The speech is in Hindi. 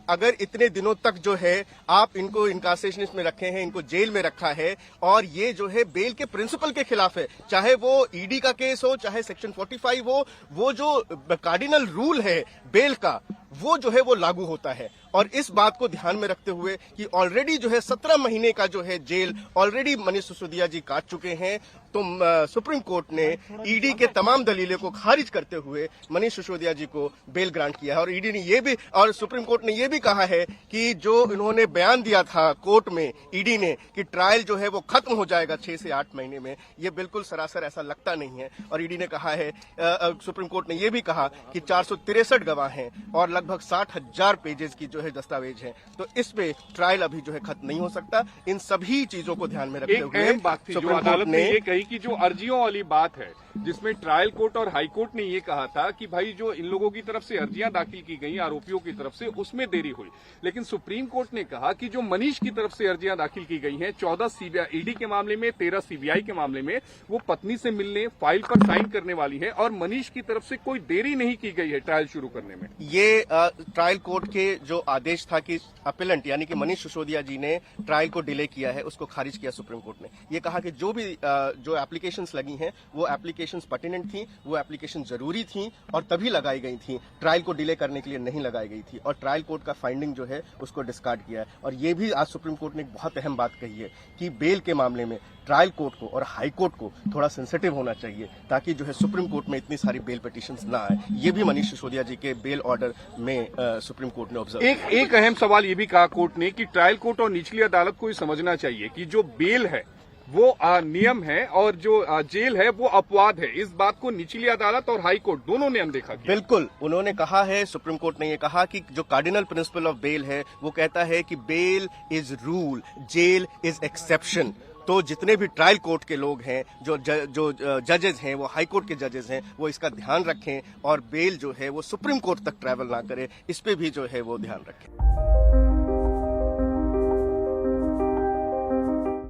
अगर इतने दिनों तक जो है आप इनको इनकार्सेशन में रखे हैं, इनको जेल में रखा है और ये जो है बेल के प्रिंसिपल के खिलाफ है, चाहे वो ईडी का केस हो, चाहे सेक्शन 45 हो, वो जो कार्डिनल रूल है बेल का वो जो है वो लागू होता है। और इस बात को ध्यान में रखते हुए कि ऑलरेडी जो है 17 महीने का जो है जेल ऑलरेडी मनीष सिसोदिया जी काट चुके हैं, तो सुप्रीम कोर्ट ने ईडी के तमाम दलीलों को खारिज करते हुए मनीष सिसोदिया जी को बेल ग्रांट किया है। और ईडी ने ये भी और सुप्रीम कोर्ट ने ये भी कहा है कि जो इन्होंने बयान दिया था कोर्ट में ईडी ने कि ट्रायल जो है वो खत्म हो जाएगा 6 से 8 महीने में, ये बिल्कुल सरासर ऐसा लगता नहीं है। और ईडी ने कहा है, सुप्रीम कोर्ट ने ये भी कहा कि 463 गवाह हैं और लगभग 60,000 पेजेस की जो है दस्तावेज है, तो इस पे ट्रायल अभी जो है खत्म नहीं हो सकता। इन सभी चीजों को ध्यान में रखते हुए सुप्रीम कोर्ट ने ये कही कि जो अर्जियों वाली बात है जिसमें ट्रायल कोर्ट और हाई कोर्ट ने ये कहा था कि भाई जो इन लोगों की तरफ से अर्जियां दाखिल की गई आरोपियों की तरफ से उसमें देरी हुई, लेकिन सुप्रीम कोर्ट ने कहा कि जो मनीष की तरफ से अर्जियां दाखिल की गई हैं 14 सीबीआई ईडी के मामले में, 13 सीबीआई के मामले में, वो पत्नी से मिलने फाइल पर साइन करने वाली है और मनीष की तरफ से कोई देरी नहीं की गई है ट्रायल शुरू करने में। ये ट्रायल कोर्ट के जो आदेश था कि अपीलेंट यानी कि मनीष सिसोदिया जी ने ट्रायल को डिले किया है, उसको खारिज किया सुप्रीम कोर्ट ने। ये कहा कि जो भी जो एप्लीकेशंस लगी हैं वो एप्लीकेशंस पर्टिनेंट थी, वो एप्लीकेशन जरूरी थी और तभी लगाई गई थी, ट्रायल को डिले करने के लिए नहीं लगाई गई थी। और ट्रायल कोर्ट का फाइंडिंग जो है उसको डिस्कार्ड किया है। और ये भी आज सुप्रीम कोर्ट ने एक बहुत अहम बात कही है कि बेल के मामले में ट्रायल कोर्ट को और हाई कोर्ट को थोड़ा सेंसिटिव होना चाहिए ताकि जो है सुप्रीम कोर्ट में इतनी सारी बेल पिटीशंस ना आए। ये भी मनीष सिसोदिया जी के बेल ऑर्डर में सुप्रीम कोर्ट ने ऑब्जर्व एक अहम सवाल ये भी कहा कोर्ट ने कि ट्रायल कोर्ट और निचली अदालत को ये समझना चाहिए कि जो बेल है वो नियम है और जो जेल है वो अपवाद है। इस बात को निचली अदालत और हाई कोर्ट दोनों ने अनदेखा किया। बिल्कुल, उन्होंने कहा है, सुप्रीम कोर्ट ने ये कहा कि जो कार्डिनल प्रिंसिपल ऑफ बेल है वो कहता है कि bail is rule, jail is exception. तो जितने भी ट्रायल कोर्ट के लोग हैं, जो जजेस हैं, वो हाई कोर्ट के जजेस हैं, वो इसका ध्यान रखें और बेल जो है वो सुप्रीम कोर्ट तक ट्रैवल ना करे, इस पे भी जो है वो ध्यान रखें।